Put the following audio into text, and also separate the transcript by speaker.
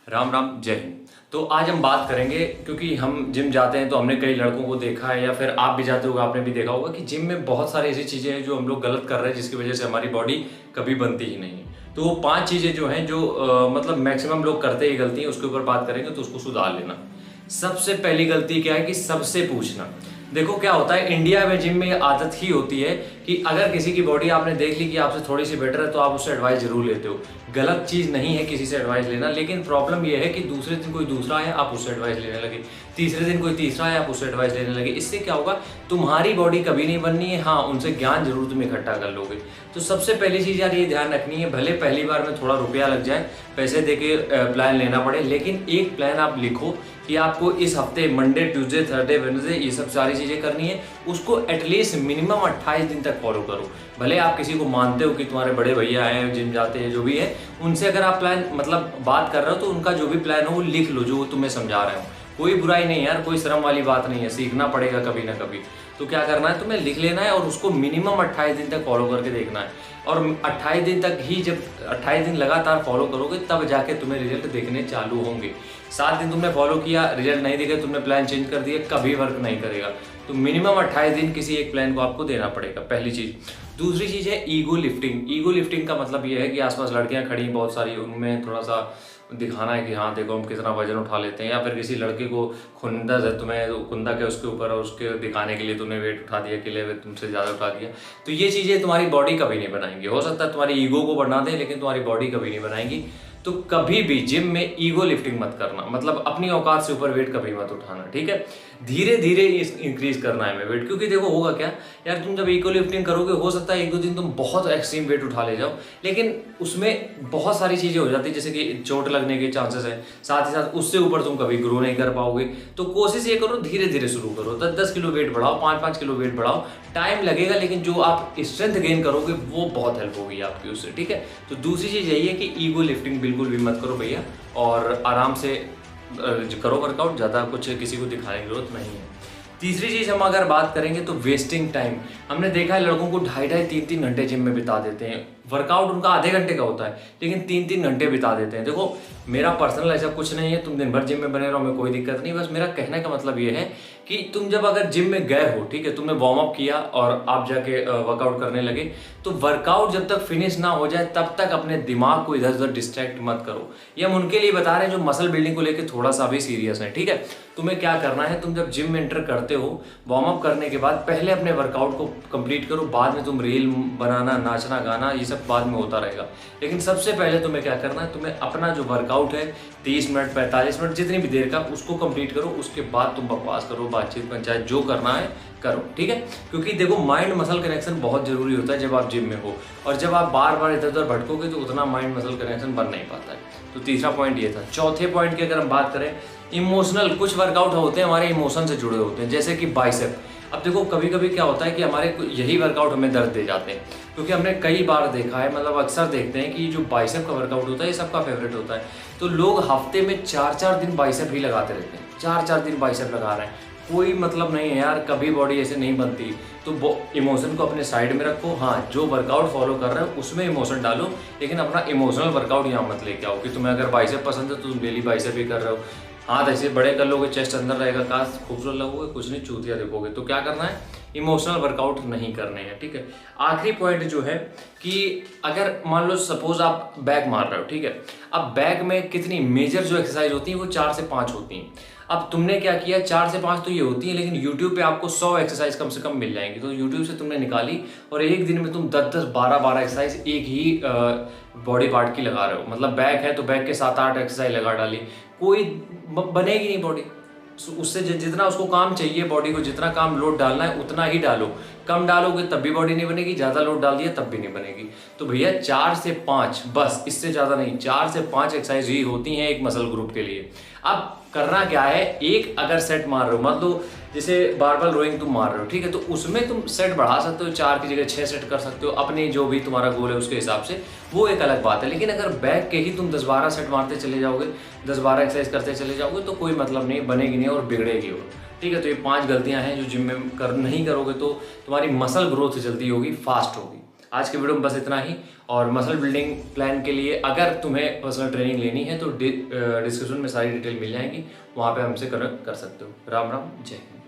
Speaker 1: राम राम जय हिंद। तो आज हम बात करेंगे, क्योंकि हम जिम जाते हैं तो हमने कई लड़कों को देखा है या फिर आप भी जाते होगा, आपने भी देखा होगा कि जिम में बहुत सारी ऐसी चीज़ें हैं जो हम लोग गलत कर रहे हैं, जिसकी वजह से हमारी बॉडी कभी बनती ही नहीं है। तो वो 5 चीज़ें जो हैं जो मतलब मैक्सिमम लोग करते ही गलती है, उसके ऊपर बात करेंगे तो उसको सुधार लेना। सबसे पहली गलती क्या है कि सबसे पूछना। देखो क्या होता है, इंडिया में जिम में ये आदत ही होती है कि अगर किसी की बॉडी आपने देख ली कि आपसे थोड़ी सी बेटर है तो आप उससे एडवाइस जरूर लेते हो। गलत चीज़ नहीं है किसी से एडवाइस लेना, लेकिन प्रॉब्लम ये है कि दूसरे दिन कोई दूसरा है आप उससे एडवाइस लेने लगे, तीसरे दिन कोई तीसरा है आप उससे एडवाइस लेने लगे। इससे क्या होगा, तुम्हारी बॉडी कभी नहीं बननी है। हाँ, उनसे ज्ञान जरूर तुम इकट्ठा कर लोगे। तो सबसे पहली चीज़ यार ये ध्यान रखनी है, भले पहली बार में थोड़ा रुपया लग जाए, पैसे दे के प्लान लेना पड़े, लेकिन एक प्लान आप लिखो कि आपको इस हफ्ते मंडे ट्यूसडे थर्सडे वेडनेसडे ये सब सारी चीज़ें करनी है। उसको एटलीस्ट मिनिमम 28 दिन तक फॉलो करो। भले आप किसी को मानते हो कि तुम्हारे बड़े भैया हैं, जिम जाते हैं, जो भी है, उनसे अगर आप प्लान मतलब बात कर रहे हो तो उनका जो भी प्लान हो वो लिख लो, जो वो तुम्हें समझा रहे हो। कोई बुराई नहीं यार, कोई शर्म वाली बात नहीं है, सीखना पड़ेगा कभी ना कभी। तो क्या करना है, तुम्हें लिख लेना है और उसको मिनिमम 28 दिन तक फॉलो करके देखना है। और 28 दिन तक ही, जब 28 दिन लगातार फॉलो करोगे तब जाके तुम्हें रिजल्ट देखने चालू होंगे। 7 दिन तुमने फॉलो किया, रिजल्ट नहीं दिखे, तुमने प्लान चेंज कर दिया, कभी वर्क नहीं करेगा। तो मिनिमम 28 दिन किसी एक प्लान को आपको देना पड़ेगा, पहली चीज़। दूसरी चीज़ है ईगो लिफ्टिंग। ईगो लिफ्टिंग का मतलब ये है कि आसपास लड़कियां खड़ी बहुत सारी, उनमें थोड़ा सा दिखाना है कि हाँ देखो हम कितना वजन उठा लेते हैं, या फिर किसी लड़के को खुंदक है, तुम्हें खुंदक है उसके ऊपर, और उसके दिखाने के लिए तुमने वेट उठा दिया, किले में तुमसे ज़्यादा उठा दिया। तो ये चीज़ें तुम्हारी बॉडी कभी नहीं बनाएंगी। हो सकता है तुम्हारी ईगो को बढ़ा दें, लेकिन तुम्हारी बॉडी कभी नहीं बनाएंगी। तो कभी भी जिम में ईगो लिफ्टिंग मत करना, मतलब अपनी औकात से ऊपर वेट कभी मत उठाना, ठीक है। धीरे धीरे इंक्रीज करना है वेट, क्योंकि देखो होगा क्या यार, तुम जब ईगो लिफ्टिंग करोगे हो सकता है एक दो दिन तुम बहुत एक्सट्रीम वेट उठा ले जाओ, लेकिन उसमें बहुत सारी चीजें हो जाती है, जैसे कि चोट लगने के चांसेस है, साथ ही साथ उससे ऊपर तुम कभी ग्रो नहीं कर पाओगे। तो कोशिश ये करो, धीरे धीरे शुरू करो, 10-10 किलो वेट बढ़ाओ, 5-5 किलो वेट बढ़ाओ। टाइम लगेगा, लेकिन जो आप स्ट्रेंथ गेन करोगे वो बहुत हेल्प होगी आपकी उससे, ठीक है। तो दूसरी चीज यही है कि ईगो लिफ्टिंग बिल्कुल भी मत करो भैया, और आराम से करो वर्कआउट, ज़्यादा कुछ किसी को दिखाने की जरूरत नहीं है। तीसरी चीज़ हम अगर बात करेंगे तो वेस्टिंग टाइम। हमने देखा है लड़कों को 2.5-3 घंटे जिम में बिता देते हैं। वर्कआउट उनका आधे घंटे का होता है, लेकिन 3-3 घंटे बिता देते हैं। देखो मेरा पर्सनल ऐसा कुछ नहीं है, तुम दिन भर जिम में बने रहो, हमें कोई दिक्कत नहीं। बस मेरा कहने का मतलब ये है कि तुम जब अगर जिम में गए हो, ठीक है, तुमने वार्म अप किया और आप जाके वर्कआउट करने लगे, तो वर्कआउट जब तक फिनिश ना हो जाए तब तक अपने दिमाग को इधर उधर डिस्ट्रैक्ट मत करो। ये हम उनके लिए बता रहे हैं जो मसल बिल्डिंग को लेकर थोड़ा सा भी सीरियस है, ठीक है। तुम्हें क्या करना है, तुम जब जिम में एंटर करते हो, वार्म अप करने के बाद पहले अपने वर्कआउट को कंप्लीट करो, बाद में तुम रील बनाना, नाचना, गाना, ये सब बाद में होता रहेगा। लेकिन सबसे पहले तुम्हें क्या करना है, तुम्हें अपना जो वर्कआउट है 30 मिनट 45 मिनट जितनी भी देर का, उसको कंप्लीट करो। उसके बाद तुम बकवास करो, बातचीत, पंचायत, जो करना है करो, ठीक है। क्योंकि देखो माइंड मसल कनेक्शन बहुत जरूरी होता है जब आप जिम में हो, और जब आप बार बार इधर उधर भटकोगे तो उतना माइंड मसल कनेक्शन बन नहीं पाता है। तो तीसरा पॉइंट ये था। चौथे पॉइंट की अगर हम बात करें, इमोशनल, कुछ वर्कआउट होते हैं हमारे इमोशन से जुड़े होते हैं, जैसे कि बाइसेप। अब देखो कभी कभी क्या होता है कि हमारे यही वर्कआउट हमें दर्द दे जाते हैं, क्योंकि हमने कई बार देखा है, मतलब अक्सर देखते हैं कि जो बाइसेप का वर्कआउट होता है ये सबका फेवरेट होता है। तो लोग हफ्ते में 4-4 दिन बाइसेप ही लगाते रहते हैं, 4-4 दिन बाइसेप लगा रहे हैं। कोई मतलब नहीं है यार, कभी बॉडी ऐसे नहीं बनती। तो इमोशन को अपने साइड में रखो। हाँ, जो वर्कआउट फॉलो कर रहे हो उसमें इमोशन डालो, लेकिन अपना इमोशनल वर्कआउट यहाँ मत लेके आओ कि तुम्हें अगर बाइसेप पसंद है तो तुम डेली बाइसेप ही कर रहे हो। हाथ ऐसे बड़े कर लोगे, चेस्ट अंदर रहेगा, काश खूबसूरत लगोगे, कुछ नहीं, चूतिया देखोगे। तो क्या करना है, इमोशनल वर्कआउट नहीं करने हैं, ठीक है। आखिरी पॉइंट जो है कि अगर मान लो सपोज आप बैक मार रहे हो, ठीक है। अब बैक में कितनी मेजर जो एक्सरसाइज होती है वो 4 से 5 होती हैं। अब तुमने क्या किया, 4 से 5 तो ये होती है, लेकिन YouTube पे आपको 100 एक्सरसाइज कम से कम मिल जाएंगी। तो YouTube से तुमने निकाली और एक दिन में तुम 10-10, 12-12 एक्सरसाइज एक ही बॉडी पार्ट की लगा रहे हो। मतलब बैक है तो बैक के 7-8 एक्सरसाइज लगा डाली, कोई बनेगी नहीं बॉडी। उससे जितना उसको काम चाहिए, बॉडी को जितना काम लोड डालना है उतना ही डालो। कम डालोगे तब भी बॉडी नहीं बनेगी, ज़्यादा लोड डाल दिया तब भी नहीं बनेगी। तो भैया 4 से 5, बस, इससे ज़्यादा नहीं, 4 से 5 एक्सरसाइज ही होती हैं एक मसल ग्रुप के लिए। अब करना क्या है, एक अगर सेट मार रहे हो, मतलब जैसे बारबल रोइंग तुम मार रहे हो, ठीक है, तो उसमें तुम सेट बढ़ा सकते हो, 4 की जगह 6 सेट कर सकते हो, अपनी जो भी तुम्हारा गोल है उसके हिसाब से, वो एक अलग बात है। लेकिन अगर बैक के ही तुम 10-12 सेट मारते चले जाओगे, 10-12 एक्सरसाइज करते चले जाओगे, तो कोई मतलब नहीं, बनेगी नहीं और बिगड़ेगी वो, ठीक है। तो ये 5 गलतियां हैं जो जिम में नहीं करोगे तो तुम्हारी मसल ग्रोथ जल्दी होगी, फास्ट होगी। आज के वीडियो में बस इतना ही। और मसल बिल्डिंग प्लान के लिए अगर तुम्हें पर्सनल ट्रेनिंग लेनी है तो डिस्क्रिप्शन में सारी डिटेल मिल जाएगी, वहाँ पे हमसे कनेक्ट कर सकते हो। राम राम, जय हिंद।